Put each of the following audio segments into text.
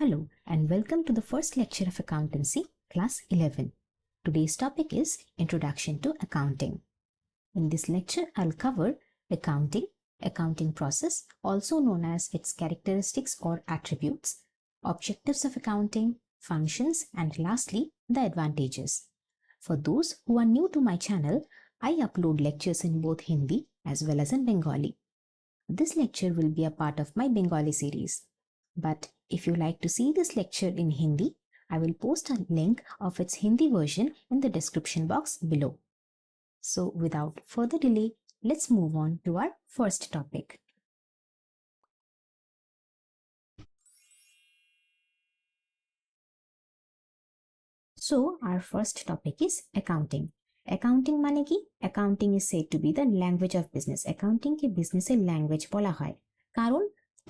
Hello and welcome to the first lecture of Accountancy, Class 11. Today's topic is Introduction to Accounting. In this lecture, I'll cover accounting process, also known as its characteristics or attributes, objectives of accounting, functions, and lastly, the advantages. For those who are new to my channel, I upload lectures in both Hindi as well as in Bengali. This lecture will be a part of my Bengali series. But if you like to see this lecture in Hindi, I will post a link of its Hindi version in the description box below. So without further delay, let's move on to our first topic. So our first topic is accounting. Accounting মানে কি? Accounting is said to be the language of business. Accounting কে বিজনেসের language বলা হয়।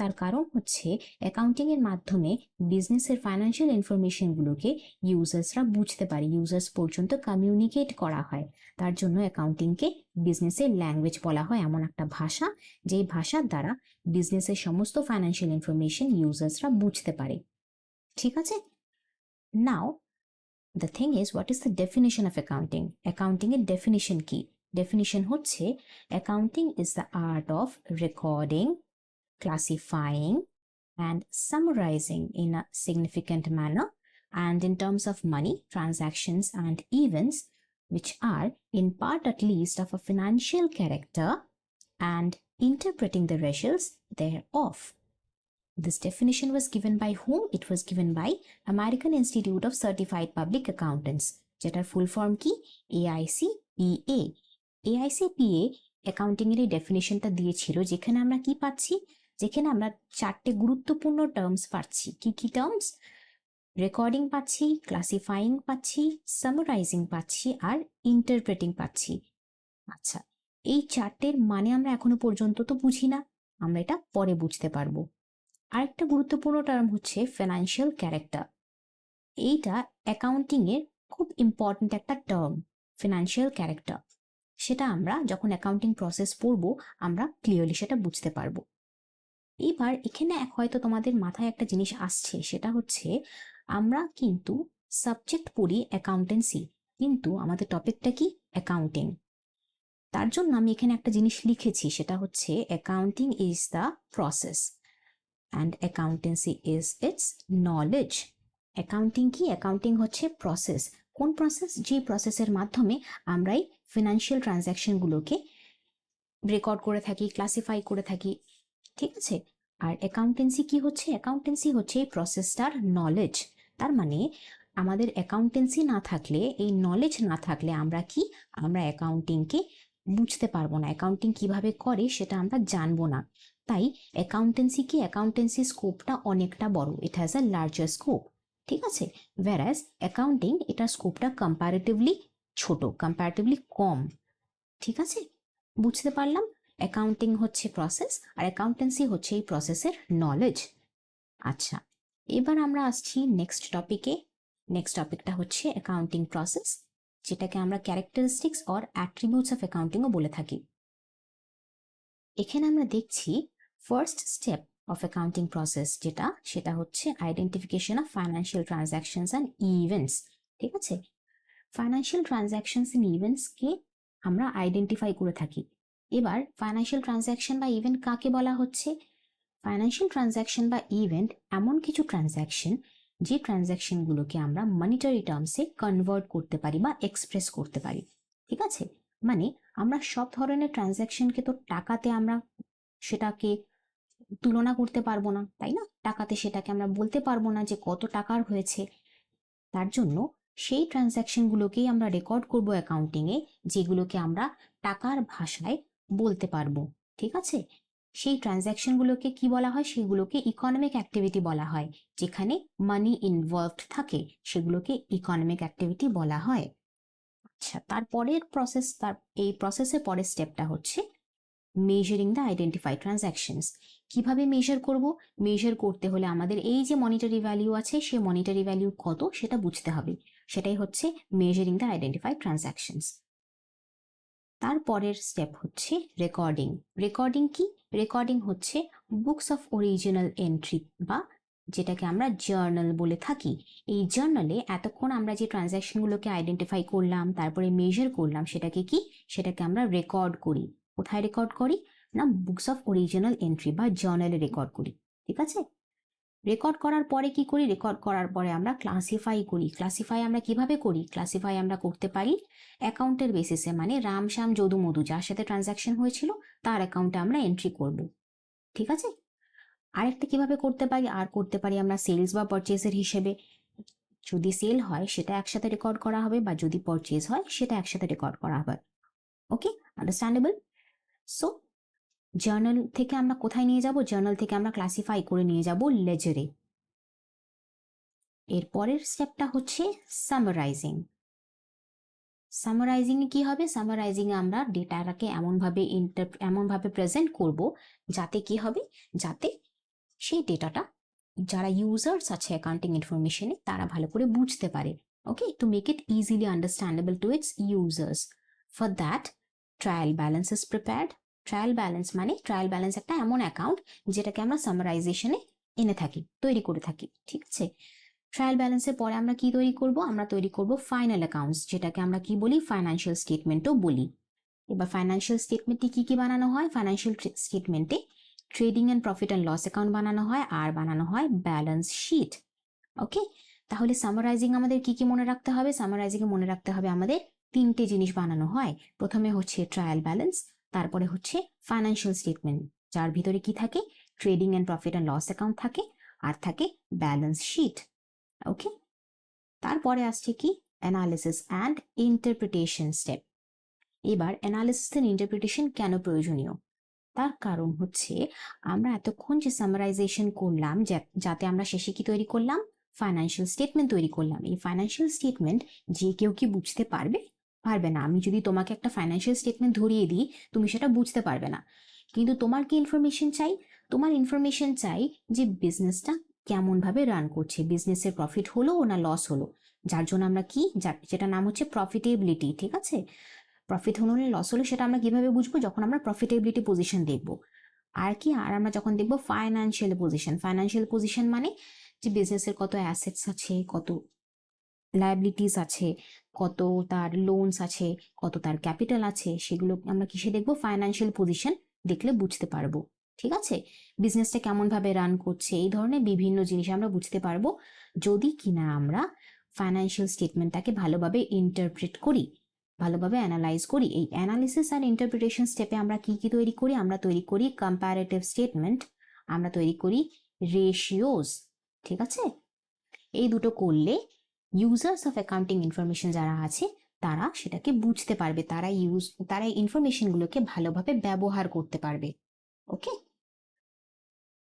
তার কারণ হচ্ছে accounting এর মাধ্যমে বিজনেসের ফাইন্যান্সিয়াল ইনফরমেশন গুলোকে ইউজার্সরা বুঝতে পারে, ইউজার্স পর্যন্ত কমিউনিকেট করা হয়। তার জন্য অ্যাকাউন্টিংকে বিজনেসের ল্যাঙ্গুয়েজ বলা হয়, এমন একটা ভাষা যেই ভাষার দ্বারা বিজনেসের সমস্ত ফাইন্যান্সিয়াল ইনফরমেশন ইউজার্সরা বুঝতে পারে। ঠিক আছে? নাও the thing is, what is the definition of accounting? Accounting এর definition কি? Definition হচ্ছে accounting is the art of recording, classifying and summarizing in a significant manner and in terms of money, transactions and events which are in part at least of a financial character and interpreting the results thereof. This definition was given by whom? It was given by American Institute of Certified Public Accountants, যেটার full form কি? AICPA. AICPA accounting এর এই ডেফিনেশনটা দিয়েছিল, যেখানে আমরা কি পাচ্ছি? যেখানে আমরা চারটে গুরুত্বপূর্ণ টার্মস পাচ্ছি। কি কি টার্মস? রেকর্ডিং পাচ্ছি, ক্লাসিফাইং পাচ্ছি, সামারাইজিং পাচ্ছি আর ইন্টারপ্রেটিং পাচ্ছি। আচ্ছা, এই চারটের মানে আমরা এখনো পর্যন্ত তো বুঝি না, আমরা এটা পরে বুঝতে পারবো। আরেকটা গুরুত্বপূর্ণ টার্ম হচ্ছে ফিনান্সিয়াল ক্যারেক্টার। এইটা অ্যাকাউন্টিং এর খুব ইম্পর্টেন্ট একটা টার্ম, ফিনান্সিয়াল ক্যারেক্টার। সেটা আমরা যখন অ্যাকাউন্টিং প্রসেস পড়বো আমরা ক্লিয়ারলি সেটা বুঝতে পারবো। এবার এখানে হয়তো তোমাদের মাথায় একটা জিনিস আসছে, সেটা হচ্ছে আমরা কিন্তু সাবজেক্ট পড়ি অ্যাকাউন্টেন্সি, কিন্তু আমাদের টপিকটা কি? অ্যাকাউন্টিং। তার জন্য আমি এখানে একটা জিনিস লিখেছি, সেটা হচ্ছে accounting is the process and accountancy is its knowledge. Accounting কি? অ্যাকাউন্টিং হচ্ছে প্রসেস। কোন প্রসেস? যে প্রসেসের মাধ্যমে আমরা এই ফিনান্সিয়াল ট্রানজ্যাকশনগুলোকে রেকর্ড করে থাকি, ক্লাসিফাই করে থাকি। ঠিক আছে? আর অ্যাকাউন্টেন্সি কি হচ্ছে? অ্যাকাউন্টেন্সি হচ্ছে এই প্রসেসটার নলেজ। তার মানে আমাদের অ্যাকাউন্টেন্সি না থাকলে, এই নলেজ না থাকলে আমরা কি? আমরা অ্যাকাউন্টিংকে বুঝতে পারবো না, অ্যাকাউন্টিং কিভাবে করে সেটা আমরা জানবো না। তাই অ্যাকাউন্টেন্সি কি? অ্যাকাউন্টেন্সি স্কোপটা অনেকটা বড়, it has a larger scope. ঠিক আছে? whereas অ্যাকাউন্টিং এটার স্কোপটা কম্পারেটিভলি ছোট, কম্পারেটিভলি কম। ঠিক আছে? বুঝতে পারলাম অ্যাকাউন্টিং হচ্ছে প্রসেস আর অ্যাকাউন্টেন্সি হচ্ছে এই প্রসেসের নলেজ। আচ্ছা, এবার আমরা আসছি নেক্সট টপিকে। নেক্সট টপিকটা হচ্ছে অ্যাকাউন্টিং প্রসেস, যেটাকে আমরা ক্যারেক্টারিস্টিক্স অর অ্যাট্রিবিউটস অফ অ্যাকাউন্টিংও বলে থাকি। এখানে আমরা দেখছি first step of accounting process যেটা, সেটা হচ্ছে identification of financial transactions and events. ঠিক আছে? ফাইন্যান্সিয়াল ট্রানজ্যাকশনস অ্যান্ড ইভেন্টসকে আমরা আইডেন্টিফাই করে থাকি। এবার ফাইন্যান্সিয়াল ট্রানজ্যাকশন বা ইভেন্ট কাকে বলা হচ্ছে? ফাইন্যান্সিয়াল ট্রানজ্যাকশন বা ইভেন্ট এমন কিছু ট্রানজ্যাকশন যে ট্রানজ্যাকশনগুলোকে আমরা মনিটারি টার্মসে কনভার্ট করতে পারি বা এক্সপ্রেস করতে পারি। ঠিক আছে? মানে আমরা সব ধরনের ট্রানজ্যাকশনকে তো টাকাতে আমরা সেটাকে তুলনা করতে পারবো না, তাই না? টাকাতে সেটাকে আমরা বলতে পারবো না যে কত টাকার হয়েছে। তার জন্য সেই ট্রানজ্যাকশনগুলোকেই আমরা রেকর্ড করবো অ্যাকাউন্টিংয়ে, যেগুলোকে আমরা টাকার ভাষায় বলতে পারবো। ঠিক আছে? সেই ট্রানজ্যাকশনগুলোকে কি বলা হয়? সেগুলোকে ইকোনমিক অ্যাক্টিভিটি বলা হয়। যেখানে মানি ইনভলভড থাকে সেগুলোকে ইকোনমিক অ্যাক্টিভিটি বলা হয়। আচ্ছা, তারপরের প্রসেস, এই প্রসেসের পরের স্টেপটা হচ্ছে মেজারিং দ্য আইডেন্টিফাইড ট্রানজ্যাকশনস। কিভাবে মেজার করব? মেজার করতে হলে আমাদের এই যে মনিটারি ভ্যালু আছে, সেই মনিটারি ভ্যালু কত সেটা বুঝতে হবে। সেটাই হচ্ছে মেজারিং দ্য আইডেন্টিফাইড ট্রানজ্যাকশনস। তারপরের স্টেপ হচ্ছে রেকর্ডিং। রেকর্ডিং কি? রেকর্ডিং হচ্ছে বুকস অফ অরিজিনাল এন্ট্রি বা যেটাকে আমরা জার্নাল বলে থাকি। এই জার্নালে এতক্ষণ আমরা যে ট্রানজ্যাকশনগুলোকে আইডেন্টিফাই করলাম, তারপরে মেজার করলাম, সেটাকে কি, সেটাকে আমরা রেকর্ড করি। কোথায় রেকর্ড করি না, বুকস অফ অরিজিনাল এন্ট্রি বা জার্নালে রেকর্ড করি। ঠিক আছে, রেকর্ড করার পরে কি করি, রেকর্ড করার পরে আমরা ক্লাসিফাই করি। ক্লাসিফাই আমরা কিভাবে করি, ক্লাসিফাই আমরা করতে পারি অ্যাকাউন্টের বেসিসে, মানে রাম শ্যাম যদু মধু যার সাথে ট্রানজ্যাকশন হয়েছিল তার অ্যাকাউন্টে আমরা এন্ট্রি করব। ঠিক আছে, আরেকটা কিভাবে করতে পারি, আর করতে পারি আমরা সেলস বা পারচেজের হিসেবে। যদি সেল হয় সেটা একসাথে রেকর্ড করা হবে, বা যদি পারচেজ হয় সেটা একসাথে রেকর্ড করা হবে। ওকে, আন্ডারস্ট্যান্ডেবল। সো জার্নাল থেকে আমরা কোথায় নিয়ে যাব, জার্নাল থেকে আমরা ক্লাসিফাই করে নিয়ে যাব লেজারে। এর পরের স্টেপটা হচ্ছে সামারাইজিং। সামারাইজিং এ কি হবে, সামারাইজিং এ আমরা ডেটাটাকে এমনভাবে প্রেজেন্ট করব যাতে কি হবে, যাতে সেই ডেটাটা যারা ইউজার্স আছে অ্যাকাউন্টিং ইনফরমেশনে তারা ভালো করে বুঝতে পারে। Okay, to make it easily understandable to its users. For that trial balance is prepared. Trial balance মানে, ট্রায়াল ব্যালেন্স একটা এমন অ্যাকাউন্ট যেটাকে আমরা সামারাইজেশনে এনে থাকি, তৈরি করে থাকি। ঠিক আছে, ট্রায়াল ব্যালেন্সের পরে আমরা কি তৈরি করব, আমরা তৈরি করব ফাইনাল অ্যাকাউন্টস, যেটাকে আমরা কি বলি, ফাইন্যান্সিয়াল স্টেটমেন্টও বলি। এবার ফাইন্যান্সিয়াল স্টেটমেন্টে কি কি বানানো হয়, ফাইন্যান্সিয়াল স্টেটমেন্টে trading and profit and loss account বানানো হয়, আর বানানো হয় ব্যালেন্স শিট। ওকে, তাহলে সামারাইজিং আমাদের কি কি মনে রাখতে হবে, সামারাইজিং এ মনে রাখতে হবে আমাদের তিনটে জিনিস বানানো হয়। প্রথমে হচ্ছে ট্রায়াল ব্যালেন্স, তারপরে হচ্ছে ফাইন্যান্সিয়াল স্টেটমেন্ট, যার ভিতরে কি থাকে, trading and profit and loss account থাকে, আর থাকে ব্যালেন্স শিট। ওকে, তারপরে আসছে কি, অ্যানালিসিস অ্যান্ড ইন্টারপ্রিটেশন স্টেপ। এবার অ্যানালিসিস এন্ড ইন্টারপ্রিটেশন কেন প্রয়োজনীয়, তার কারণ হচ্ছে আমরা এতক্ষণ যে সামারাইজেশন করলাম, যাতে আমরা শেষে কি তৈরি করলাম, ফাইন্যান্সিয়াল স্টেটমেন্ট তৈরি করলাম। এই ফাইন্যান্সিয়াল স্টেটমেন্ট যে কেউ কি বুঝতে পারবে, পারবে না। আমি যদি তোমাকে একটা ফাইন্যান্সিয়াল স্টেটমেন্ট ধরিয়ে দিই, তুমি সেটা বুঝতে পারবে না। কিন্তু তোমার কি ইনফরমেশন চাই, তোমার ইনফরমেশন চাই যে বিজনেসটা কেমন ভাবে রান করছে, বিজনেসের প্রফিট হলো না লস হলো, যার জন্য আমরা কি, যেটা নাম হচ্ছে প্রফিটেবিলিটি। ঠিক আছে, প্রফিট হলো না লস হলো সেটা আমরা কিভাবে বুঝবো, যখন আমরা প্রফিটেবিলিটি পজিশন দেখবো। আর কি, আর আমরা যখন দেখবো ফাইন্যান্সিয়াল পজিশন। ফাইন্যান্সিয়াল পজিশন মানে যে বিজনেসের কত অ্যাসেটস আছে, কত লায়াবিলিটিস আছে, কত তার লোনস আছে, কত তার ক্যাপিটাল আছে, সেগুলো আমরা কিসে দেখবো, ফাইন্যান্সিয়াল পজিশন দেখলে বুঝতে পারবো। ঠিক আছে, বিজনেসটা কেমন ভাবে রান করছে, এই ধরনের বিভিন্ন জিনিস আমরা বুঝতে পারবো যদি কিনা আমরা ফাইন্যান্সিয়াল স্টেটমেন্টটাকে ভালোভাবে ইন্টারপ্রেট করি, ভালোভাবে অ্যানালাইজ করি। এই অ্যানালিসিস আর ইন্টারপ্রিটেশন স্টেপে আমরা কি কি তৈরি করি, আমরা তৈরি করি কম্পারেটিভ স্টেটমেন্ট, আমরা তৈরি করি রেশিওস। ঠিক আছে, এই দুটো করলে ইউজার্স অফ অ্যাকাউন্টিং ইনফরমেশন যারা আছে তারা সেটাকে বুঝতে পারবে, তারা ইনফরমেশনগুলোকে ভালোভাবে ব্যবহার করতে পারবে। Okay,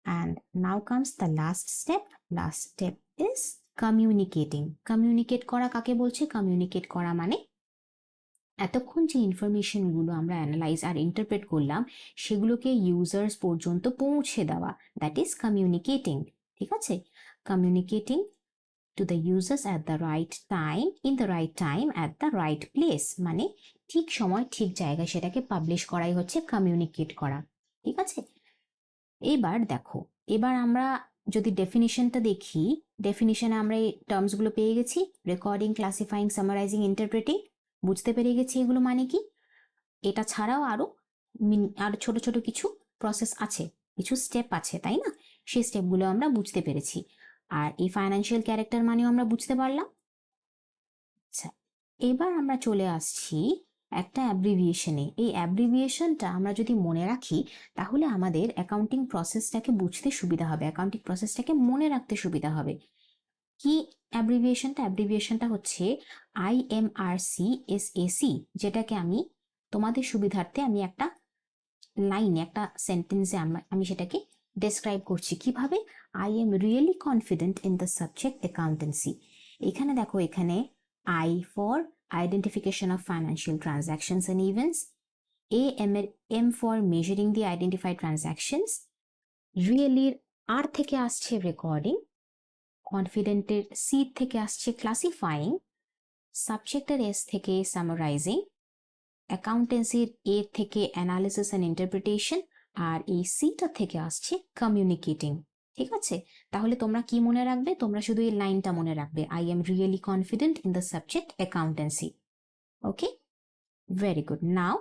and now comes the last step. Last step is communicating. Communicate করা কাকে বলছে, কমিউনিকেট করা মানে এতক্ষণ যে ইনফরমেশনগুলো আমরা অ্যানালাইজ আর ইন্টারপ্রেট করলাম সেগুলোকে ইউজার্স পর্যন্ত পৌঁছে দেওয়া, দ্যাট ইজ কমিউনিকেটিং। ঠিক আছে, communicating to the users at the right time, in the right time, at the right place, মানে ঠিক সময় ঠিক জায়গায় সেটাকে পাবলিশ করাই হচ্ছে কমিউনিকেট করা। ঠিক আছে, এবার দেখো, এবার আমরা যদি ডেফিনিশনটা দেখি, ডেফিনিশনে আমরা এই টার্মসগুলো পেয়ে গেছি, রেকর্ডিং, ক্লাসিফাইং, সামারাইজিং, ইন্টারপ্রেটিং, বুঝতে পেরে গেছি এগুলো মানে কি। এটা ছাড়াও আরো ছোট ছোট কিছু প্রসেস আছে, কিছু স্টেপ আছে, তাই না, সেই স্টেপগুলো আমরা বুঝতে পেরেছি। আর এই ফাইন্যান্সিয়াল ক্যারেক্টার মানেও আমরা বুঝতে পারলাম। আচ্ছা, এবার আমরা চলে আসছি একটা অ্যাব্রিভিয়েশনে। এই অ্যাব্রিভিয়েশনটা আমরা যদি মনে রাখি তাহলে আমাদের অ্যাকাউন্টিং প্রসেসটাকে বুঝতে সুবিধা হবে, অ্যাকাউন্টিং প্রসেসটাকে মনে রাখতে সুবিধা হবে। কি অ্যাব্রিভিয়েশনটা, অ্যাব্রিভিয়েশনটা হচ্ছে IMRCSAC, যেটাকে আমি তোমাদের সুবিধার্থে আমি একটা লাইনে, একটা সেন্টেন্সে আমি সেটাকে ডেসক্রাইব করছি কিভাবে। I am really confident in the subject accountancy. এখানে দেখো, এখানে I for identification of financial transactions and events, M for measuring the identified transactions, রিয়েলির আর থেকে আসছে রেকর্ডিং, কনফিডেন্টের সি থেকে আসছে ক্লাসিফাইং, সাবজেক্টের এস থেকে সামারাইজিং, অ্যাকাউন্টেন্সির এ থেকে অ্যানালিসিস অ্যান্ড ইন্টারপ্রিটেশন, আর এই সিটা থেকে আসছে কমিউনিকেটিং। ঠিক আছে, তাহলে তোমরা কি মনে রাখবে? তোমরা শুধু এই লাইনটা মনে রাখবে, I am really confident in the subject accountancy. Okay, very good. Now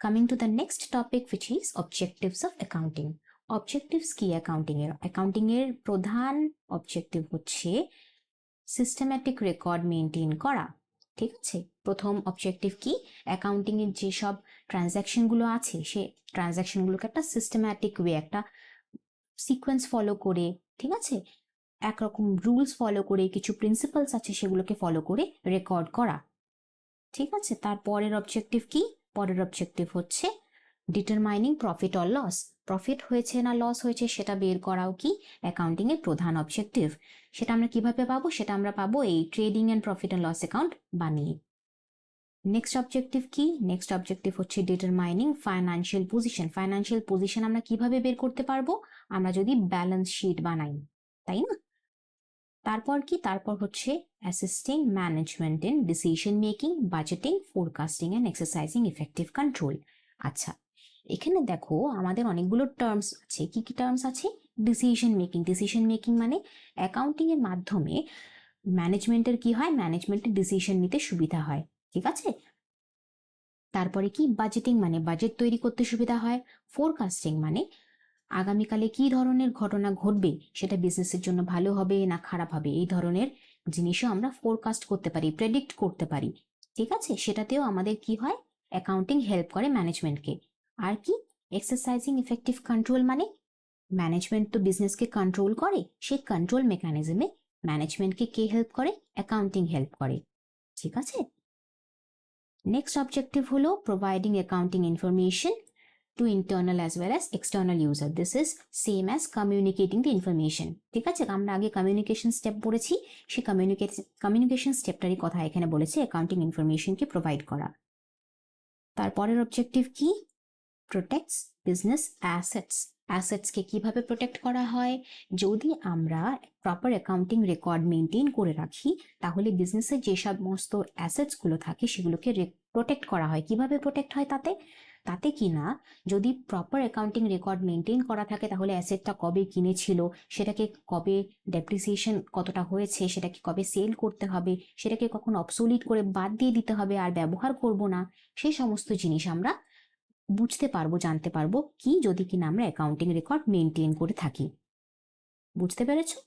coming to the next topic, which is objectives of accounting. Objectives কি অ্যাকাউন্টিং এর? অ্যাকাউন্টিং এর প্রধান অবজেক্টিভ হচ্ছে সিস্টেম্যাটিক রেকর্ড মেনটেন করা। ঠিক আছে, প্রথম অবজেক্টিভ কি? অ্যাকাউন্টিং এর যেসব ট্রানজ্যাকশন গুলো আছে, সে ট্রানজ্যাকশন গুলোকে একটা সিস্টেম্যাটিক ওয়ে, একটা সিকোয়েন্স ফলো করে, ঠিক আছে, একরকম রুলস ফলো করে, কিছু প্রিন্সিপালস আছে সেগুলোকে ফলো করে রেকর্ড করা। ঠিক আছে, তার পরের অবজেক্টিভ কি? পরের অবজেক্টিভ হচ্ছে determining profit or loss. Profit হয়েছে না লস হয়েছে সেটা বের করাও কি অ্যাকাউন্টিং এর প্রধান অবজেক্টিভ। সেটা আমরা কিভাবে পাবো? সেটা আমরা পাবো এই trading and profit and loss account বানিয়ে। নেক্সট অবজেক্টিভ কি? নেক্সট অবজেক্টিভ হচ্ছে determining financial position. Financial position আমরা কিভাবে বের করতে পারবো? আমরা যদি ব্যালেন্স শিট বানাই, তাই না? তারপর কি? তারপর হচ্ছে assisting management in decision making, budgeting, forecasting and exercising effective control. আচ্ছা, এখানে দেখো আমাদের অনেকগুলো টার্মস আছে। কি কি টার্মস আছে? Decision making. ডিসিশন মেকিং মানে অ্যাকাউন্টিং এর মাধ্যমে ম্যানেজমেন্টের কি হয়? ম্যানেজমেন্টের ডিসিশন নিতে সুবিধা হয়। ঠিক আছে, তারপরে কি? বাজেটিং মানে বাজেট তৈরি করতে সুবিধা হয়। ফোরকাস্টিং মানে আগামীকালে কি ধরনের ঘটনা ঘটবে, সেটা বিজনেসের জন্য ভালো হবে না খারাপ হবে, এই ধরনের জিনিসও আমরা ফোরকাস্ট করতে পারি, প্রেডিক্ট করতে পারি। ঠিক আছে, সেটাতেও আমাদের কি হয়? অ্যাকাউন্টিং হেল্প করে ম্যানেজমেন্টকে। আর কি? এক্সারসাইজিং ইফেক্টিভ কন্ট্রোল মানে ম্যানেজমেন্ট তো বিজনেসকে কন্ট্রোল করে, সেই কন্ট্রোল মেকানিজমে ম্যানেজমেন্টকে কে হেল্প করে? অ্যাকাউন্টিং হেল্প করে। ঠিক আছে, নেক্সট অবজেক্টিভ হলো providing accounting information to internal as well as external user. This is same as communicating the information. ঠিক আছে, আমরা আগে কমিউনিকেশন স্টেপ পড়েছি, সেই কমিউনিকেশন স্টেপটারই কথা এখানে বলেছে, অ্যাকাউন্টিং ইনফরমেশনকে প্রোভাইড করা। তারপরের অবজেক্টিভ কি? Protects business assets. অ্যাসেটসকে কিভাবে প্রোটেক্ট করা হয়? যদি আমরা প্রপার অ্যাকাউন্টিং রেকর্ড মেনটেন করে রাখি, তাহলে বিজনেসের যে সমস্ত অ্যাসেটস গুলো থাকে সেগুলোকে প্রোটেক্ট করা হয়। কিভাবে প্রোটেক্ট হয়? তাতে কি না, যদি প্রপার অ্যাকাউন্টিং রেকর্ড মেনটেন করা থাকে, তাহলে অ্যাসেটটা কবে কিনেছিল, সেটাকে কবে ডেপ্রিসিয়েশন কতটা হয়েছে, সেটাকে কবে সেল করতে হবে, সেটাকে কখন অবসোলিট করে বাদ দিয়ে দিতে হবে আর ব্যবহার করব না, সেই সমস্ত জিনিস আমরা বুঝতে পারবো, জানতে পারবো কি, যদি কিনা আমরা অ্যাকাউন্টিং রেকর্ড মেনটেন করে থাকি। বুঝতে পেরেছো?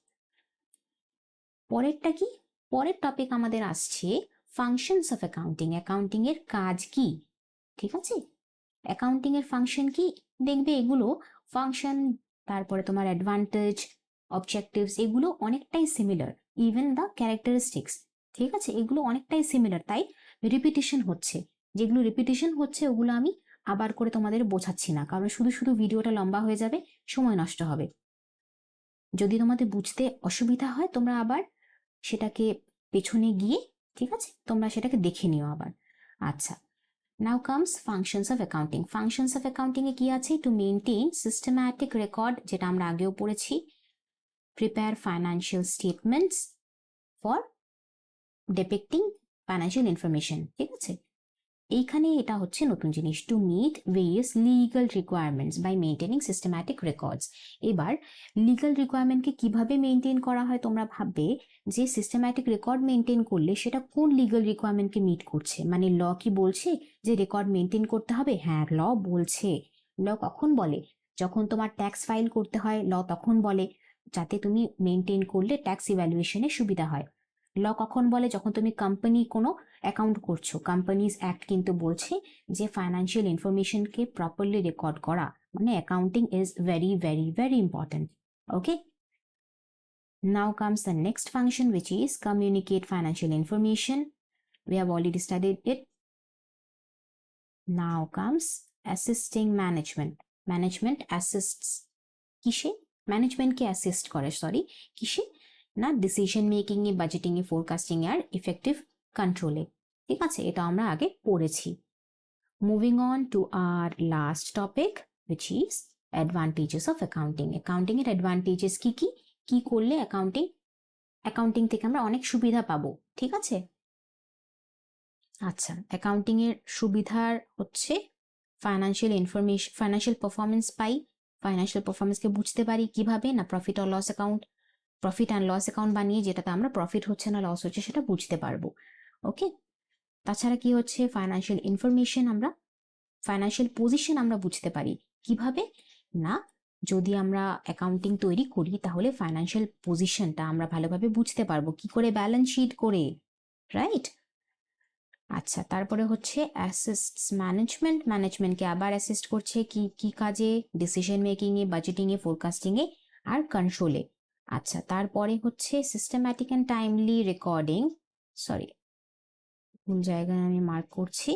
পরেরটা কি? পরের টপিক আমাদের আসছে ফাংশনস অফ অ্যাকাউন্টিং। অ্যাকাউন্টিং এর কাজ কি? ঠিক আছে, অ্যাকাউন্টিং এর ফাংশন কি? দেখবে এগুলো ফাংশন, তারপরে তোমার অ্যাডভান্টেজ, অবজেক্টিভস, এগুলো অনেকটাই সিমিলার, ইভেন দ্য ক্যারেক্টারিস্টিক্স। ঠিক আছে, এগুলো অনেকটাই সিমিলার, তাই রিপিটিশন হচ্ছে। যেগুলো রিপিটিশন হচ্ছে ওগুলো আমি আবার করে তোমাদের বোঝাচ্ছি না, কারণ শুধু শুধু ভিডিওটা লম্বা হয়ে যাবে, সময় নষ্ট হবে। যদি তোমাদের বুঝতে অসুবিধা হয়, তোমরা আবার সেটাকে পেছনে গিয়ে, ঠিক আছে, তোমরা সেটাকে দেখে নিও আবার। আচ্ছা, now comes functions of accounting. Functions of accounting এ কি আছে? টু মেনটেন সিস্টেম্যাটিক রেকর্ড, যেটা আমরা আগেও পড়েছি, prepare financial statements for depicting financial information. ঠিক আছে, এইখানে এটা হচ্ছে নতুন জিনিস, to meet various legal requirements by maintaining systematic records. এবার লিগাল রিকোয়ারমেন্টকে কিভাবে মেনটেন করা হয়? তোমরা ভাববে যে সিস্টেম্যাটিক রেকর্ড মেনটেন করলে সেটা কোন লিগাল রিকোয়ারমেন্টকে মিট করছে, মানে ল কি বলছে যে রেকর্ড মেনটেন করতে হবে? হ্যাঁ, ল বলছে। ল কখন বলে? যখন তোমার ট্যাক্স ফাইল করতে হয়, ল তখন বলে, যাতে তুমি মেনটেন করলে ট্যাক্স ইভ্যালুয়েশনে সুবিধা হয়। ল কখন বলে? যখন তুমি কোম্পানি কোনো অ্যাকাউন্ট করছো। কোম্পানিজ অ্যাক্ট কিন্তু বলছে যে ফাইন্যান্সিয়াল ইনফরমেশনকে প্রপারলি রেকর্ড করা, মানে accounting is very very very important. Okay, now comes the next function, which is communicate financial information. We have already studied it. Now comes assisting management. Management assists কিসে? ম্যানেজমেন্টকে assist করে, sorry, কিসে না? Decision making এ, budgeting এ, forecasting আর effective কন্ট্রোলে। ঠিক আছে, এটা আমরা আগে পড়েছি। Moving on to our last topic, which is advantages of accounting. Accounting এর অ্যাডভান্টেজেস কি কি? কি করলে অ্যাকাউন্টিং থেকে আমরা অনেক সুবিধা পাবো? ঠিক আছে, আচ্ছা, অ্যাকাউন্টিং এর সুবিধার হচ্ছে ফাইন্যান্সিয়াল ইনফরমেশন, ফাইন্যান্সিয়াল পারফরমেন্স পাই, ফাইন্যান্সিয়াল পারফরমেন্সকে বুঝতে পারি কিভাবে, না প্রফিট অ্যান্ড লস অ্যাকাউন্ট বানিয়ে, যেটাতে আমরা প্রফিট হচ্ছে না লস হচ্ছে সেটা বুঝতে পারবো। ওকে, তাছাড়া কি হচ্ছে, ফাইন্যান্সিয়াল পজিশন আমরা বুঝতে পারি কিভাবে, না যদি আমরা অ্যাকাউন্টিং তৈরি করি তাহলে ফাইন্যান্সিয়াল পজিশনটা আমরা ভালোভাবে বুঝতে পারবো কি করে, ব্যালেন্স শিট করে, রাইট। আচ্ছা, তারপরে হচ্ছে অ্যাসিস্টস ম্যানেজমেন্টকে আবার অ্যাসিস্ট করছে কি কি কাজে, ডিসিশন মেকিং এ, বাজেটিং এ, ফোরকাস্টিং এ আর কন্ট্রোলে। আচ্ছা, তারপরে হচ্ছে systematic and timely recording, sorry ভুল জায়গায় আমি মার্ক করছি,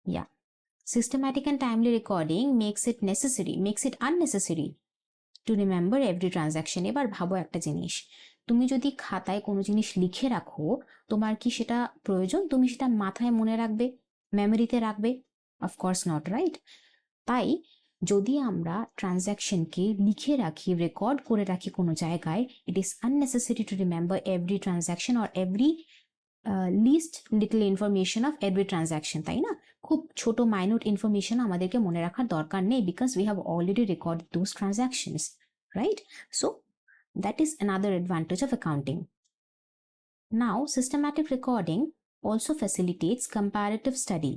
ইয়া, systematic and timely recording makes it unnecessary to remember every transaction। এবার ভাবো একটা জিনিস, তুমি যদি খাতায় কোনো জিনিস লিখে রাখো, তোমার কি সেটা প্রয়োজন, তুমি সেটা মাথায় মনে রাখবে, মেমোরিতে রাখবে? Of course not, right. তাই যদি আমরা ট্রানজ্যাকশনকে লিখে রাখি, রেকর্ড করে রাখি কোনো জায়গায়, it is unnecessary to remember every transaction or every least little information of every transaction, তাই না? খুব ছোট মাইনুট ইনফরমেশন আমাদেরকে মনে রাখার দরকার নেই, because we have already record those transactions, right? So that is another advantage of accounting. Now, systematic recording also facilitates comparative study.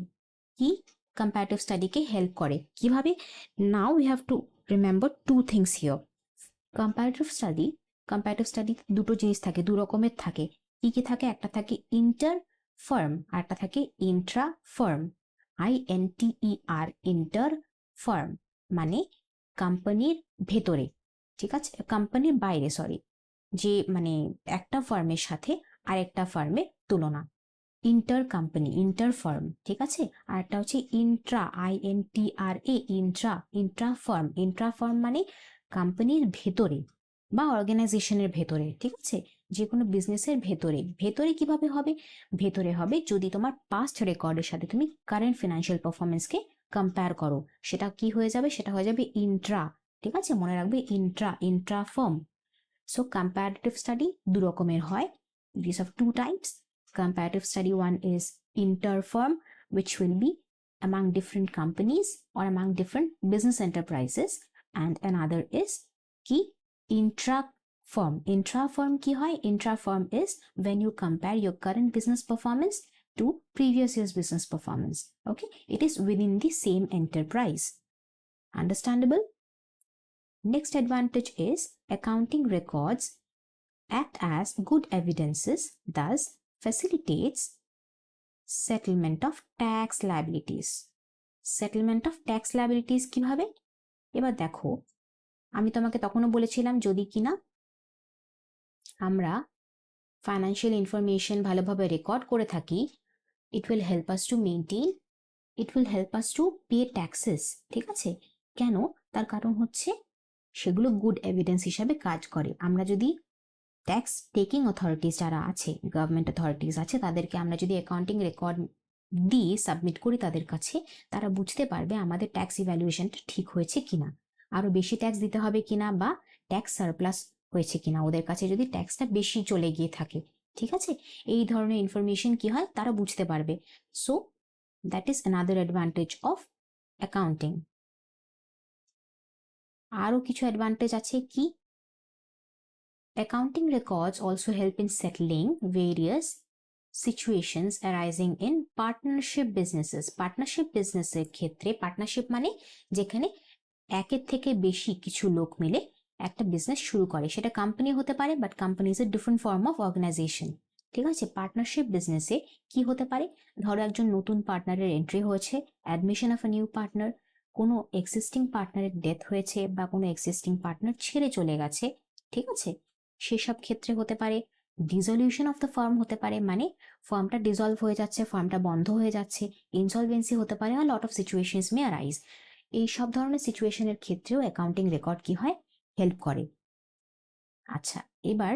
কি comparative study কে হেল্প করে কিভাবে? Now we have to remember two things here. comparative study দুটো জিনিস থাকে, দু রকমের থাকে। কি কি থাকে? একটা থাকে ইন্টার ফার্ম আর একটা থাকে Intra farm. INTER, inter farm মানে কোম্পানির ভেতরে, ঠিক আছে, কোম্পানির বাইরে, সরি, যে মানে একটা ফার্মের সাথে আরেকটা ফার্মের তুলনা, ইন্টার ফার্ম, ঠিক আছে। আর একটা হচ্ছে ইন্ট্রা, ইন্ট্রা ফার্ম মানে কোম্পানির ভেতরে বা অর্গানাইজেশনের ভেতরে, ঠিক আছে, যে কোনো বিজনেসের ভেতরে। ভেতরে কিভাবে হবে? ভেতরে হবে যদি তোমার পাস্ট রেকর্ডের সাথে তুমি কারেন্ট ফিনান্সিয়াল পারফরমেন্সকে কম্পেয়ার করো, সেটা কি হয়ে যাবে? সেটা হয়ে যাবে ইন্ট্রা, ঠিক আছে, মনে রাখবে intra firm. So comparative study দু রকমের হয়, it is of two types. Comparative study, one is inter-firm, which will be among different companies or among different business enterprises, and another is ki intra-firm. Intra-firm ki hoy? Intra-firm is when you compare your current business performance to previous year's business performance. Okay, it is within the same enterprise. Understandable? Next advantage is accounting records act as good evidences, thus facilitates settlement of tax liabilities. Settlement of tax liabilities কিভাবে? এবার দেখো, আমি তোমাকে তখনও বলেছিলাম যদি কিনা আমরা ফাইন্যান্সিয়াল ইনফরমেশন ভালোভাবে রেকর্ড করে থাকি, it will help us to pay taxes, ঠিক আছে। কেন? তার কারণ হচ্ছে সেগুলো গুড এভিডেন্স হিসাবে কাজ করে। আমরা যদি ট্যাক্স টেকিং অথরিটিস যারা আছে, গভর্নমেন্ট অথরিটিস আছে, তাদেরকে আমরা যদি অ্যাকাউন্টিং রেকর্ড দিয়ে সাবমিট করি তাদের কাছে, তারা বুঝতে পারবে আমাদের ট্যাক্স ইভ্যালুয়েশনটা ঠিক হয়েছে কিনা, আরো বেশি ট্যাক্স দিতে হবে কিনা, বা ট্যাক্স সারপ্লাস হয়েছে কিনা, ওদের কাছে যদি ট্যাক্সটা বেশি চলে গিয়ে থাকে, ঠিক আছে। এই ধরনের ইনফরমেশন কি হয় তারা বুঝতে পারবে। So that is another advantage of accounting. আরো কিছু অ্যাডভান্টেজ আছে কি? Accounting records also help in settling various situations arising in partnership businesses. Partnership businessের ক্ষেত্রে, পার্টনারশিপ মানে যেখানে একের থেকে বেশি কিছু লোক মিলে একটা বিজনেস শুরু করে, সেটা কোম্পানি হতে পারে, but company is a different form of organization, ঠিক আছে। পার্টনারশিপ বিজনেসে কি হতে পারে? ধরো একজন নতুন পার্টনারের এন্ট্রি হয়েছে, admission of a new partner, কোনো এক্সিস্টিং পার্টনারের ডেথ হয়েছে বা কোনো এক্সিস্টিং পার্টনার ছেড়ে চলে গেছে, ঠিক আছে, সেসব ক্ষেত্রে হতে পারে। ডিসলিউশন অফ দ্য ফার্ম হতে পারে, মানে ফার্মটা ডিসলভ হয়ে যাচ্ছে, ফার্মটা বন্ধ হয়ে যাচ্ছে, ইনসলভেন্সি হতে পারে, আর lot of situations may arise. এই সব ধরনের সিচুয়েশনের ক্ষেত্রেও অ্যাকাউন্টিং রেকর্ড কি হয়? হেল্প করে। আচ্ছা, এবার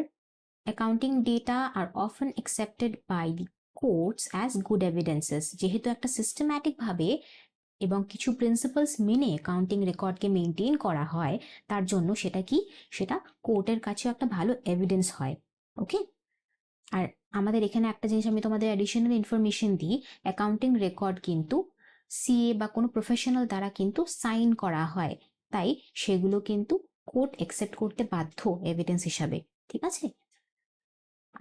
accounting data are often accepted by the courts as good evidences. যেহেতু একটা সিস্টেম্যাটিক ভাবে এবং কিছু প্রিন্সিপালস মেনে অ্যাকাউন্টিং রেকর্ডকে মেনটেন করা হয়, তার জন্য সেটা কি, সেটা কোর্টের কাছেও একটা ভালো এভিডেন্স হয়। ওকে, আর আমাদের এখানে একটা জিনিস আমি তোমাদের অ্যাডিশনাল ইনফরমেশন দিই, অ্যাকাউন্টিং রেকর্ড কিন্তু সিএ বা কোনো প্রফেশনাল দ্বারা কিন্তু সাইন করা হয়, তাই সেগুলো কিন্তু কোর্ট অ্যাকসেপ্ট করতে বাধ্য এভিডেন্স হিসাবে। ঠিক আছে?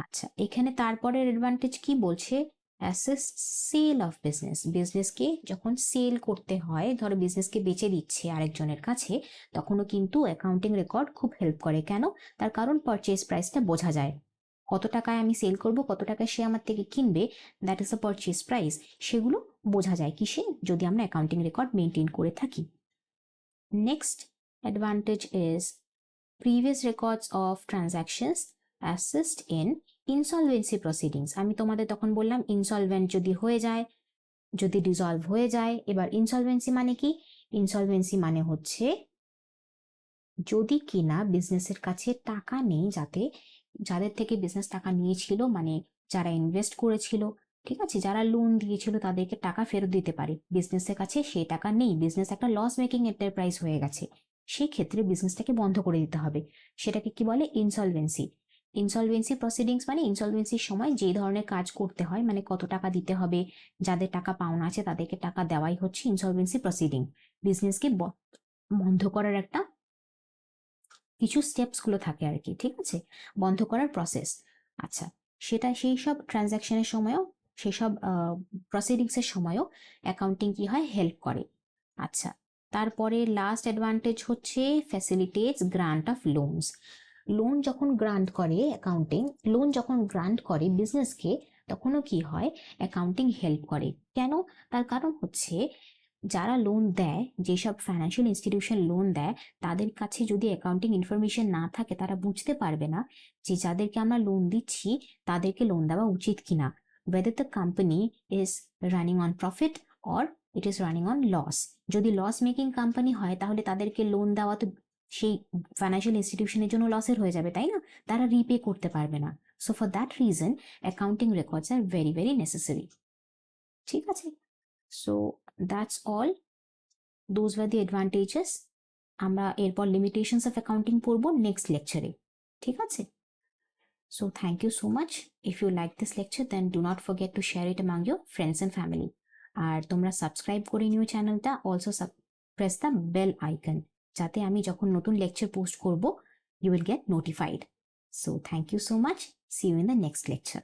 আচ্ছা, এখানে তারপরের অ্যাডভান্টেজ কি বলছে, অ্যাসিস্ট সেল অফ বিজনেস। বিজনেসকে যখন সেল করতে হয়, ধরো বিজনেসকে বেচে দিচ্ছে আরেকজনের কাছে, তখনও কিন্তু অ্যাকাউন্টিং রেকর্ড খুব হেল্প করে। কেন? তার কারণ পারচেজ প্রাইসটা বোঝা যায়, কত টাকায় আমি সেল করব, কত টাকায় সে আমার থেকে কিনবে, that is the purchase price. সেগুলো বোঝা যায় কিসে? যদি আমরা অ্যাকাউন্টিং রেকর্ড মেনটেন করে থাকি। Next advantage is previous records of transactions assist in insolvency proceedings। আমি তোমাদের তখন বললাম ইনসলভেন্ট যদি হয়ে যায়, যদি ডিসলভ হয়ে যায়। এবার ইনসলভেন্সি মানে কি? ইনসলভেন্সি মানে হচ্ছে যদি কিনা বিজনেসের কাছে টাকা নেই, যাদের থেকে বিজনেস টাকা নিয়েছিল, মানে যারা ইনভেস্ট করেছিল, ঠিক আছে, যারা লোন দিয়েছিল তাদেরকে টাকা ফেরত দিতে পারে, বিজনেসের কাছে সেই টাকা নেই, বিজনেস একটা লস মেকিং এন্টারপ্রাইজ হয়ে গেছে, সেই ক্ষেত্রে বিজনেসটাকে বন্ধ করে দিতে হবে। সেটাকে কি বলে? ইনসলভেন্সি। ইনসলভেন্সি প্রসিডিংস মানে ইনসলভেন্সির সময় যে ধরনের কাজ করতে হয়, মানে কত টাকা দিতে হবে, যাদের টাকা পাওনা আছে তাদেরকে টাকা দেওয়াই হচ্ছে ইনসলভেন্সি প্রসিডিং। বিজনেসকে বন্ধ করার একটা কিছু স্টেপস গুলো থাকে আর কি, ঠিক আছে, বন্ধ করার প্রসেস। আচ্ছা, সেটা সেই সব ট্রানজাকশনের সময়ও, সেই সব প্রসিডিংস এর সময়ও অ্যাকাউন্টিং কি হয়, হেল্প করে। আচ্ছা, তারপরে লাস্ট অ্যাডভান্টেজ হচ্ছে ফ্যাসিলিটেটস গ্রান্ট অফ লোনস। লোন যখন গ্রান্ট করে অ্যাকাউন্টিং, লোন যখন গ্রান্ট করে বিজনেসকে, তখনও কি হয়, অ্যাকাউন্টিং হেল্প করে। কেন? তার কারণ হচ্ছে যারা লোন দেয়, যেসব ফাইন্যান্সিয়াল ইনস্টিটিউশন লোন দেয়, তাদের কাছে যদি অ্যাকাউন্টিং ইনফরমেশন না থাকে, তারা বুঝতে পারবে না যে যাদেরকে আমরা লোন দিচ্ছি তাদেরকে লোন দেওয়া উচিত কিনা, whether the company is running on profit or it is running on loss। যদি লস মেকিং কোম্পানি হয় তাহলে তাদেরকে লোন দেওয়া তো সেই ফাইন্যান্সিয়াল ইনস্টিটিউশনের জন্য লসের হয়ে যাবে, তাই না? তারা রিপে করতে পারবে না। So for that reason accounting records are very very necessary. ঠিক আছে? So that's all, those were the advantages. আমরা এরপর লিমিটেশনস অফ অ্যাকাউন্টিং পড়বো নেক্সট লেকচারে। ঠিক আছে? So thank you so much. If you like this lecture then do not forget to share it among your friends and family. আর তোমরা subscribe করে নিও চ্যানেলটা, also press the bell icon, যাতে আমি যখন নতুন লেকচার পোস্ট করব you will get notified. So thank you so much, see you in the next lecture.